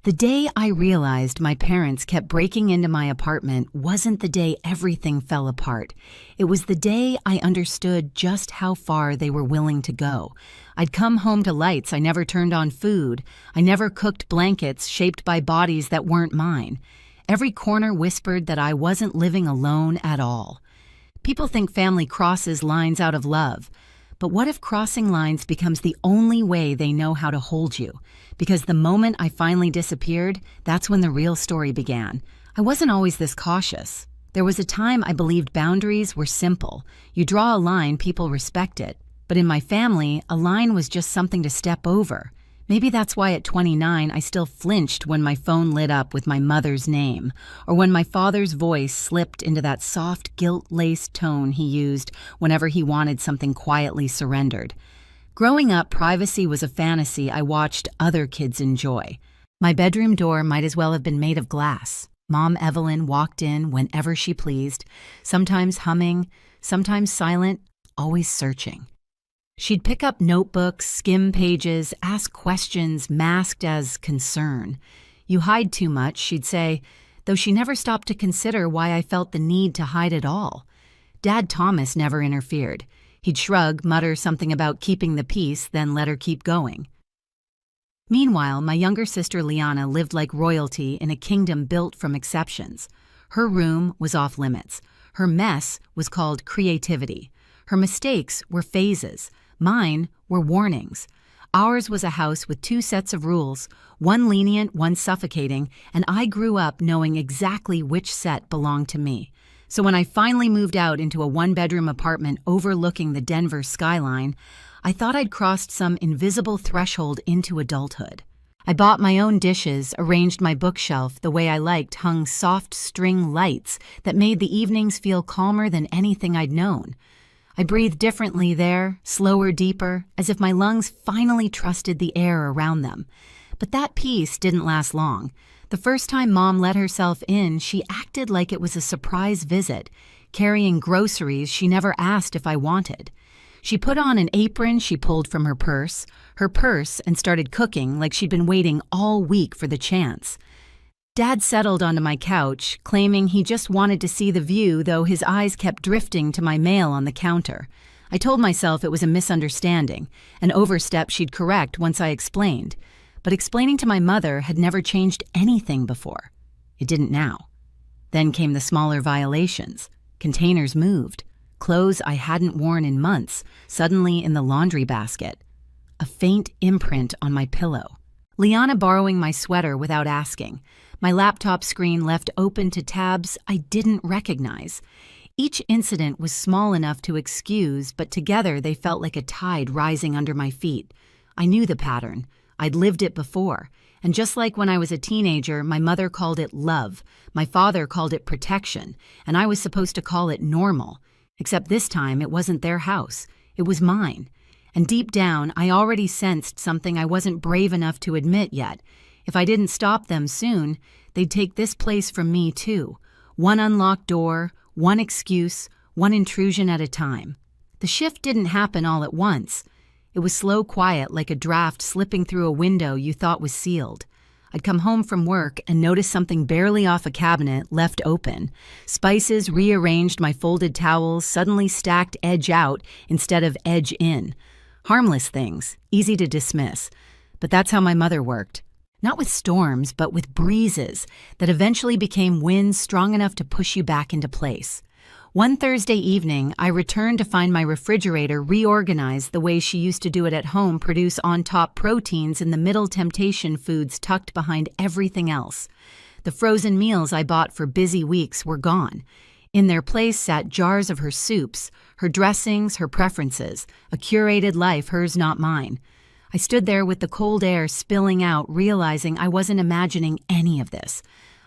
The day I realized my parents kept breaking into my apartment wasn't the day everything fell apart. It was the day I understood just how far they were willing to go. I'd come home to lights I never turned on food. I never cooked blankets shaped by bodies that weren't mine. Every corner whispered that I wasn't living alone at all. People think family crosses lines out of love. But what if crossing lines becomes the only way they know how to hold you? Because the moment I finally disappeared, that's when the real story began. I wasn't always this cautious. There was a time I believed boundaries were simple. You draw a line, people respect it. But in my family, a line was just something to step over. Maybe that's why at 29 I still flinched when my phone lit up with my mother's name, or when my father's voice slipped into that soft, guilt-laced tone he used whenever he wanted something quietly surrendered. Growing up, privacy was a fantasy I watched other kids enjoy. My bedroom door might as well have been made of glass. Mom Evelyn walked in whenever she pleased, sometimes humming, sometimes silent, always searching. She'd pick up notebooks, skim pages, ask questions masked as concern. "You hide too much," she'd say, though she never stopped to consider why I felt the need to hide at all. Dad Thomas never interfered. He'd shrug, mutter something about keeping the peace, then let her keep going. Meanwhile, my younger sister Liana lived like royalty in a kingdom built from exceptions. Her room was off limits. Her mess was called creativity. Her mistakes were phases. Mine were warnings. Ours was a house with two sets of rules, one lenient, one suffocating, and I grew up knowing exactly which set belonged to me. So when I finally moved out into a one-bedroom apartment overlooking the Denver skyline, I thought I'd crossed some invisible threshold into adulthood. I bought my own dishes, arranged my bookshelf the way I liked, hung soft string lights that made the evenings feel calmer than anything I'd known. I breathed differently there, slower, deeper, as if my lungs finally trusted the air around them. But that peace didn't last long. The first time Mom let herself in, she acted like it was a surprise visit, carrying groceries she never asked if I wanted. She put on an apron she pulled from her purse, and started cooking like she'd been waiting all week for the chance. Dad settled onto my couch, claiming he just wanted to see the view, though his eyes kept drifting to my mail on the counter. I told myself it was a misunderstanding, an overstep she'd correct once I explained. But explaining to my mother had never changed anything before. It didn't now. Then came the smaller violations. Containers moved. Clothes I hadn't worn in months, suddenly in the laundry basket. A faint imprint on my pillow. Liana borrowing my sweater without asking. My laptop screen left open to tabs I didn't recognize. Each incident was small enough to excuse, but together they felt like a tide rising under my feet. I knew the pattern. I'd lived it before. And just like when I was a teenager, my mother called it love. My father called it protection. And I was supposed to call it normal. Except this time, it wasn't their house. It was mine. And deep down, I already sensed something I wasn't brave enough to admit yet. If I didn't stop them soon, they'd take this place from me too. One unlocked door, one excuse, one intrusion at a time. The shift didn't happen all at once. It was slow, quiet, like a draft slipping through a window you thought was sealed. I'd come home from work and notice something barely off a cabinet left open. Spices rearranged, my folded towels suddenly stacked edge out instead of edge in. Harmless things, easy to dismiss. But that's how my mother worked. Not with storms, but with breezes that eventually became winds strong enough to push you back into place. One Thursday evening, I returned to find my refrigerator reorganized the way she used to do it at home, produce on-top proteins in the middle temptation foods tucked behind everything else. The frozen meals I bought for busy weeks were gone. In their place sat jars of her soups, her dressings, her preferences, a curated life, hers not mine. I stood there with the cold air spilling out, realizing I wasn't imagining any of this.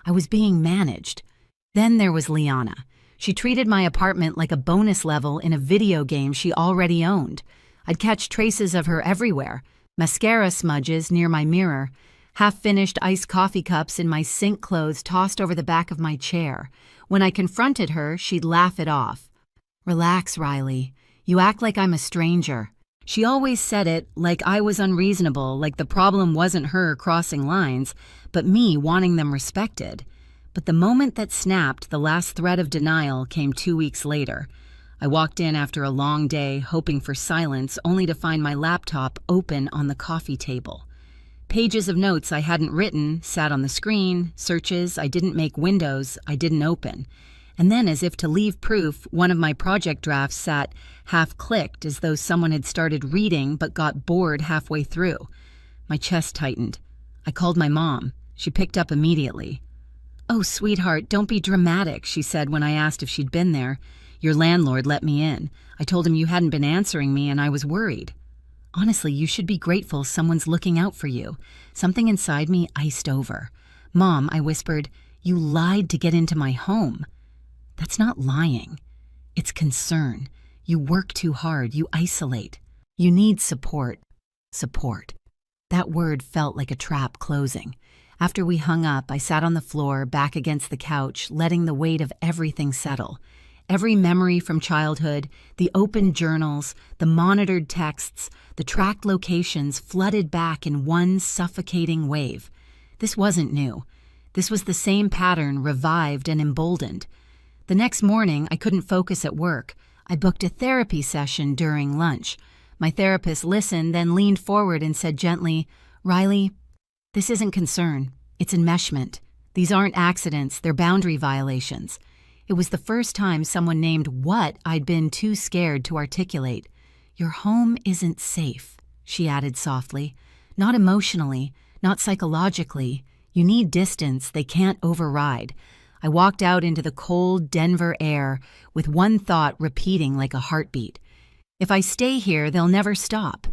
I was being managed. Then there was Liana. She treated my apartment like a bonus level in a video game she already owned. I'd catch traces of her everywhere. Mascara smudges near my mirror, half-finished iced coffee cups in my sink clothes tossed over the back of my chair. When I confronted her, she'd laugh it off. "Relax, Riley. You act like I'm a stranger." She always said it like I was unreasonable, like the problem wasn't her crossing lines, but me wanting them respected. But the moment that snapped the last thread of denial came 2 weeks later. I walked in after a long day, hoping for silence, only to find my laptop open on the coffee table. Pages of notes I hadn't written sat on the screen, searches I didn't make, windows I didn't open. And then, as if to leave proof, one of my project drafts sat half-clicked, as though someone had started reading but got bored halfway through. My chest tightened. I called my mom. She picked up immediately. "Oh, sweetheart, don't be dramatic," she said when I asked if she'd been there. "Your landlord let me in. I told him you hadn't been answering me and I was worried." "Honestly, you should be grateful someone's looking out for you." Something inside me iced over. "Mom," I whispered, "you lied to get into my home." "That's not lying. It's concern. You work too hard. You isolate. You need support." Support. That word felt like a trap closing. After we hung up, I sat on the floor, back against the couch, letting the weight of everything settle. Every memory from childhood, the open journals, the monitored texts, the tracked locations flooded back in one suffocating wave. This wasn't new. This was the same pattern, revived and emboldened. The next morning, I couldn't focus at work. I booked a therapy session during lunch. My therapist listened, then leaned forward and said gently, "Riley, this isn't concern. It's enmeshment. These aren't accidents. They're boundary violations." It was the first time someone named what I'd been too scared to articulate. "Your home isn't safe," she added softly. "Not emotionally, not psychologically. You need distance they can't override." I walked out into the cold Denver air with one thought repeating like a heartbeat. If I stay here, they'll never stop.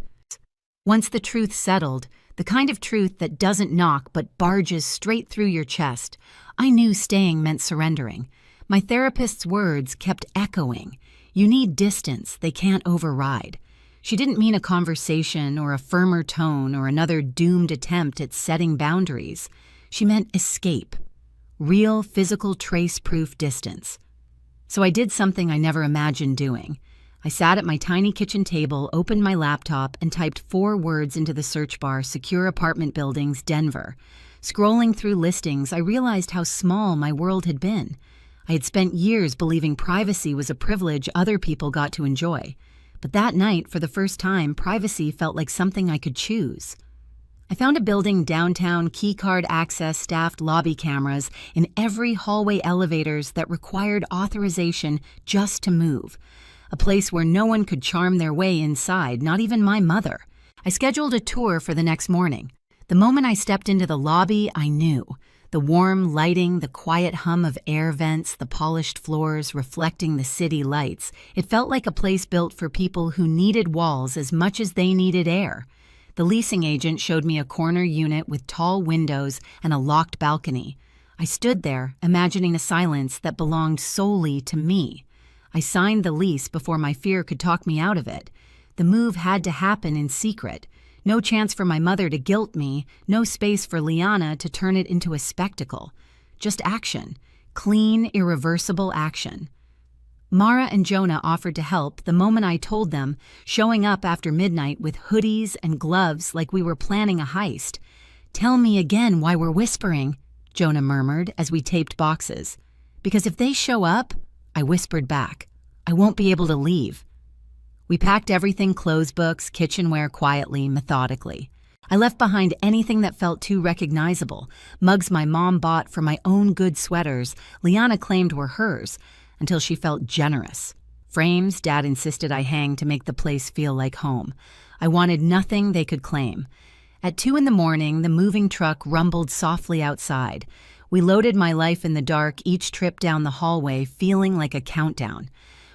Once the truth settled, the kind of truth that doesn't knock but barges straight through your chest, I knew staying meant surrendering. My therapist's words kept echoing. You need distance they can't override. She didn't mean a conversation or a firmer tone or another doomed attempt at setting boundaries. She meant escape. Real, physical, trace-proof distance. So I did something I never imagined doing. I sat at my tiny kitchen table, opened my laptop, and typed 4 words into the search bar: secure apartment buildings, Denver. Scrolling through listings, I realized how small my world had been. I had spent years believing privacy was a privilege other people got to enjoy. But that night, for the first time, privacy felt like something I could choose. I found a building downtown, keycard access, staffed lobby cameras in every hallway, elevators that required authorization just to move. A place where no one could charm their way inside, not even my mother. I scheduled a tour for the next morning. The moment I stepped into the lobby, I knew. The warm lighting, the quiet hum of air vents, the polished floors reflecting the city lights. It felt like a place built for people who needed walls as much as they needed air. The leasing agent showed me a corner unit with tall windows and a locked balcony. I stood there, imagining a silence that belonged solely to me. I signed the lease before my fear could talk me out of it. The move had to happen in secret. No chance for my mother to guilt me, no space for Liana to turn it into a spectacle. Just action. Clean, irreversible action. Mara and Jonah offered to help the moment I told them, showing up after midnight with hoodies and gloves like we were planning a heist. "Tell me again why we're whispering," Jonah murmured as we taped boxes. "Because if they show up," I whispered back, "I won't be able to leave." We packed everything, clothes, books, kitchenware, quietly, methodically. I left behind anything that felt too recognizable. Mugs my mom bought for my own good sweaters, Liana claimed were hers, until she felt generous. Frames Dad insisted I hang to make the place feel like home. I wanted nothing they could claim. At 2 a.m, the moving truck rumbled softly outside. We loaded my life in the dark, each trip down the hallway feeling like a countdown.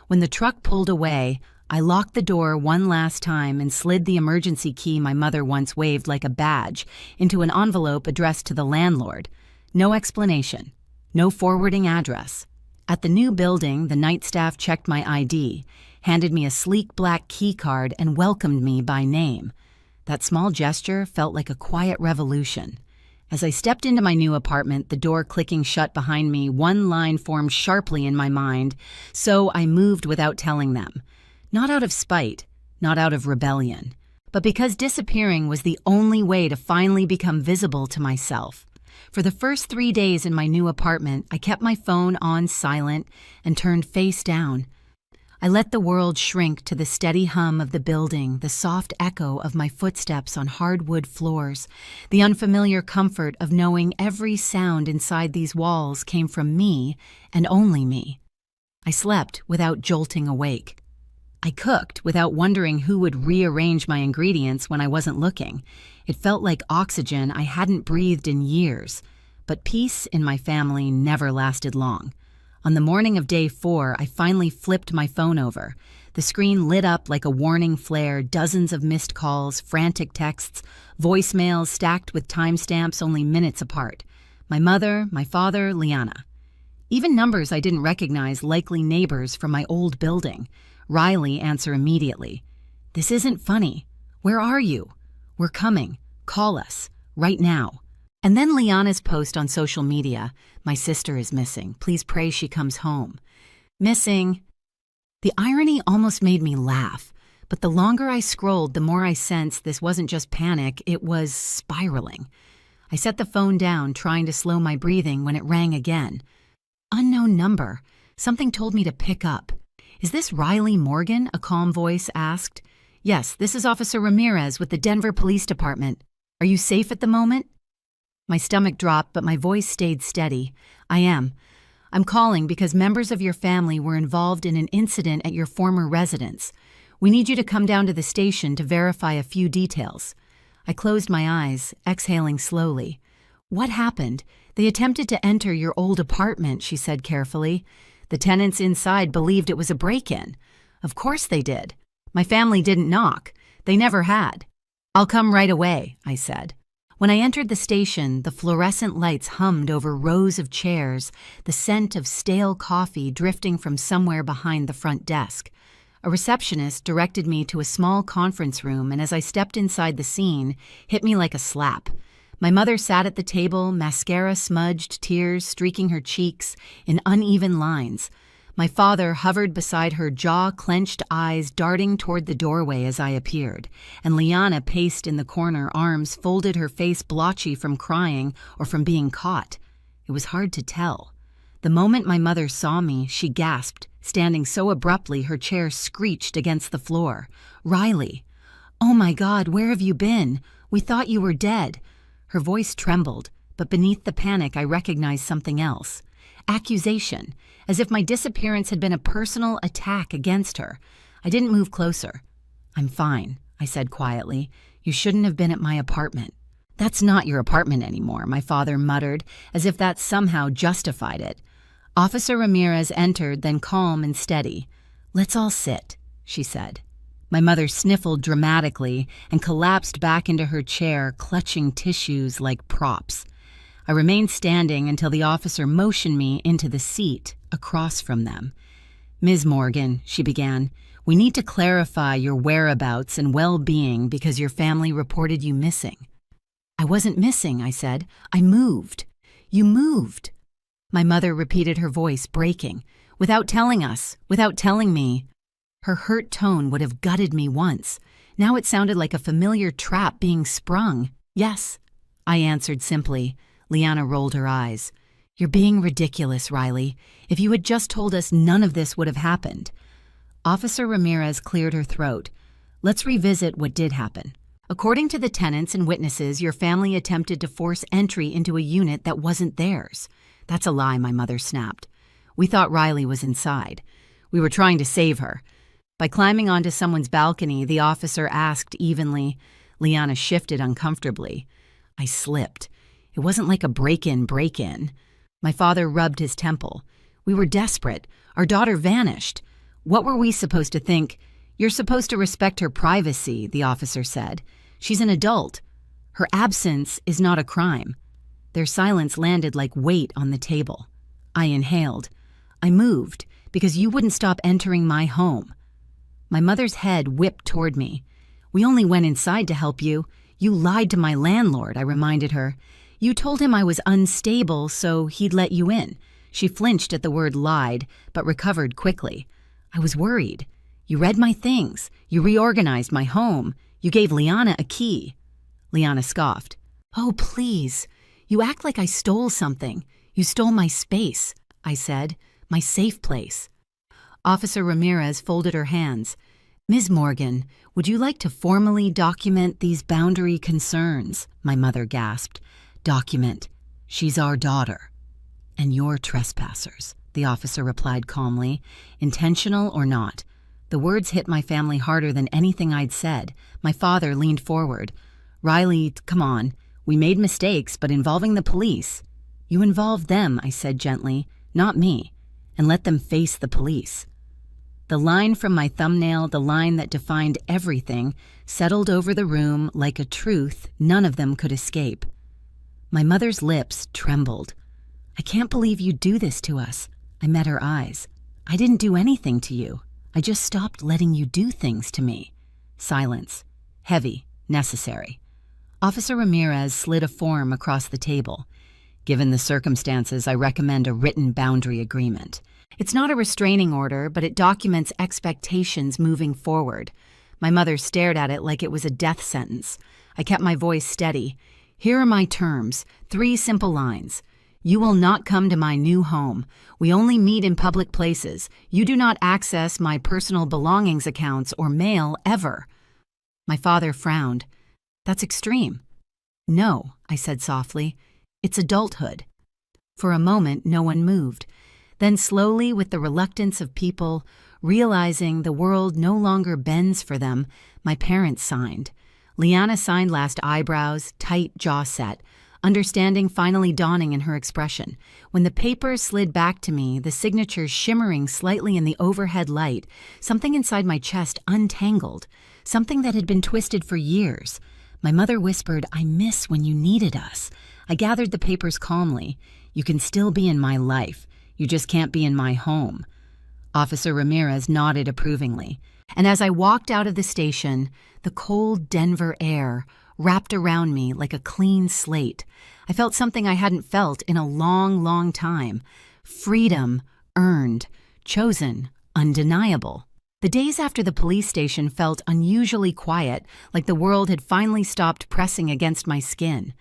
When the truck pulled away, I locked the door one last time and slid the emergency key my mother once waved like a badge into an envelope addressed to the landlord. No explanation. No forwarding address. At the new building, the night staff checked my ID, handed me a sleek black key card, and welcomed me by name. That small gesture felt like a quiet revolution. As I stepped into my new apartment, the door clicking shut behind me, one line formed sharply in my mind, so I moved without telling them. Not out of spite, not out of rebellion, but because disappearing was the only way to finally become visible to myself. For the first 3 days in my new apartment, I kept my phone on silent and turned face down. I let the world shrink to the steady hum of the building, the soft echo of my footsteps on hardwood floors, the unfamiliar comfort of knowing every sound inside these walls came from me and only me. I slept without jolting awake. I cooked without wondering who would rearrange my ingredients when I wasn't looking. It felt like oxygen I hadn't breathed in years. But peace in my family never lasted long. On the morning of day 4, I finally flipped my phone over. The screen lit up like a warning flare, dozens of missed calls, frantic texts, voicemails stacked with timestamps only minutes apart. My mother, my father, Liana. Even numbers I didn't recognize, likely neighbors from my old building. Riley answer immediately. "This isn't funny. Where are you? We're coming. Call us. Right now." And then Liana's post on social media, "My sister is missing. Please pray she comes home." Missing. The irony almost made me laugh, but the longer I scrolled, the more I sensed this wasn't just panic, it was spiraling. I set the phone down, trying to slow my breathing when it rang again. Unknown number. Something told me to pick up. "Is this Riley Morgan?" a calm voice asked. "Yes, this is Officer Ramirez with the Denver Police Department. Are you safe at the moment?" My stomach dropped, but my voice stayed steady. "I am. I'm calling because members of your family were involved in an incident at your former residence. We need you to come down to the station to verify a few details." I closed my eyes, exhaling slowly. "What happened? They attempted to enter your old apartment," she said carefully. "The tenants inside believed it was a break-in." "Of course they did. My family didn't knock. They never had." "I'll come right away," I said. When I entered the station, the fluorescent lights hummed over rows of chairs, the scent of stale coffee drifting from somewhere behind the front desk. A receptionist directed me to a small conference room, and as I stepped inside the scene, hit me like a slap. My mother sat at the table, mascara smudged, tears streaking her cheeks in uneven lines. My father hovered beside her, jaw-clenched eyes darting toward the doorway as I appeared, and Liana paced in the corner, arms folded, her face blotchy from crying or from being caught. It was hard to tell. The moment my mother saw me, she gasped, standing so abruptly her chair screeched against the floor. "Riley! Oh my God, where have you been? We thought you were dead." Her voice trembled, but beneath the panic I recognized something else. Accusation, as if my disappearance had been a personal attack against her. I didn't move closer. "I'm fine," I said quietly. "You shouldn't have been at my apartment." "That's not your apartment anymore," my father muttered, as if that somehow justified it. Officer Ramirez entered, then calm and steady. "Let's all sit," she said. My mother sniffled dramatically and collapsed back into her chair, clutching tissues like props. I remained standing until the officer motioned me into the seat across from them. "Ms. Morgan," she began, "we need to clarify your whereabouts and well-being because your family reported you missing." "I wasn't missing," I said. "I moved." "You moved." My mother repeated, her voice breaking. "Without telling us, without telling me." Her hurt tone would have gutted me once. Now it sounded like a familiar trap being sprung. "Yes," I answered simply. Liana rolled her eyes. "You're being ridiculous, Riley. If you had just told us, none of this would have happened." Officer Ramirez cleared her throat. "Let's revisit what did happen. According to the tenants and witnesses, your family attempted to force entry into a unit that wasn't theirs." "That's a lie," my mother snapped. "We thought Riley was inside. We were trying to save her." By climbing onto someone's balcony, the officer asked evenly. Liana shifted uncomfortably. I slipped. It wasn't like a break-in. My father rubbed his temple. "We were desperate. Our daughter vanished. What were we supposed to think?" "You're supposed to respect her privacy," the officer said. "She's an adult. Her absence is not a crime." Their silence landed like weight on the table. I inhaled. "I moved because you wouldn't stop entering my home." My mother's head whipped toward me. "We only went inside to help you. You lied to my landlord," I reminded her. "You told him I was unstable, so he'd let you in." She flinched at the word lied, but recovered quickly. "I was worried. You read my things. You reorganized my home. You gave Liana a key." Liana scoffed. "Oh, please. You act like I stole something. You stole my space," I said. "My safe place." Officer Ramirez folded her hands. "Ms. Morgan, would you like to formally document these boundary concerns?" my mother gasped. "Document. She's our daughter." "And you're trespassers," the officer replied calmly, intentional or not. The words hit my family harder than anything I'd said. My father leaned forward. "Riley, come on. We made mistakes, but involving the police—" "You involved them," I said gently, "not me. And let them face the police." The line from my thumbnail, the line that defined everything, settled over the room like a truth none of them could escape. My mother's lips trembled. "I can't believe you do this to us." I met her eyes. "I didn't do anything to you. I just stopped letting you do things to me." Silence. Heavy. Necessary. Officer Ramirez slid a form across the table. "Given the circumstances, I recommend a written boundary agreement. It's not a restraining order, but it documents expectations moving forward." My mother stared at it like it was a death sentence. I kept my voice steady. "Here are my terms, 3 simple lines. You will not come to my new home. We only meet in public places. You do not access my personal belongings accounts or mail ever." My father frowned. "That's extreme." "No," I said softly. "It's adulthood." For a moment, no one moved. Then slowly, with the reluctance of people, realizing the world no longer bends for them, my parents signed. Liana signed last, eyebrows, tight jaw set, understanding finally dawning in her expression. When the papers slid back to me, the signatures shimmering slightly in the overhead light, something inside my chest untangled, something that had been twisted for years. My mother whispered, "I miss when you needed us." I gathered the papers calmly. "You can still be in my life. You just can't be in my home." Officer Ramirez nodded approvingly. And as I walked out of the station, the cold Denver air wrapped around me like a clean slate. I felt something I hadn't felt in a long, long time. Freedom, earned, chosen, undeniable. The days after the police station felt unusually quiet, like the world had finally stopped pressing against my skin.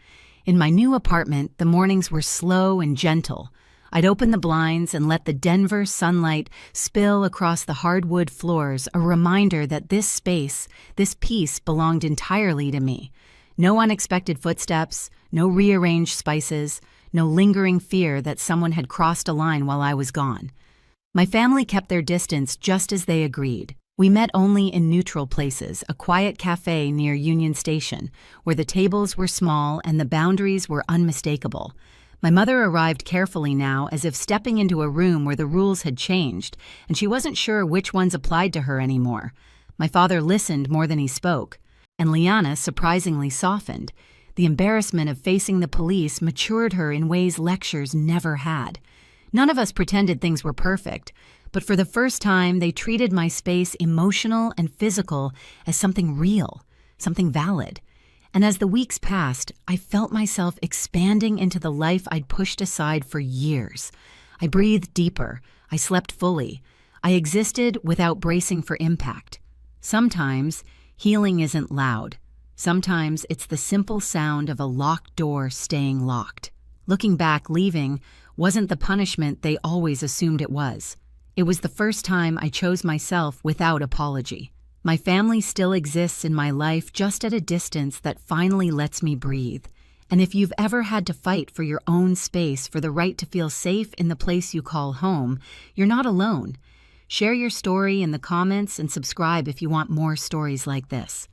In my new apartment, the mornings were slow and gentle. I'd open the blinds and let the Denver sunlight spill across the hardwood floors, a reminder that this space, this peace belonged entirely to me. No unexpected footsteps, no rearranged spices, no lingering fear that someone had crossed a line while I was gone. My family kept their distance just as they agreed. We met only in neutral places, a quiet cafe near Union Station, where the tables were small and the boundaries were unmistakable. My mother arrived carefully now, as if stepping into a room where the rules had changed, and she wasn't sure which ones applied to her anymore. My father listened more than he spoke, and Liana surprisingly softened. The embarrassment of facing the police matured her in ways lectures never had. None of us pretended things were perfect, but for the first time they treated my space, emotional and physical, as something real, something valid. And as the weeks passed, I felt myself expanding into the life I'd pushed aside for years. I breathed deeper. I slept fully. I existed without bracing for impact. Sometimes, healing isn't loud. Sometimes it's the simple sound of a locked door staying locked. Looking back, leaving wasn't the punishment they always assumed it was. It was the first time I chose myself without apology. My family still exists in my life, just at a distance that finally lets me breathe. And if you've ever had to fight for your own space, for the right to feel safe in the place you call home, you're not alone. Share your story in the comments and subscribe if you want more stories like this.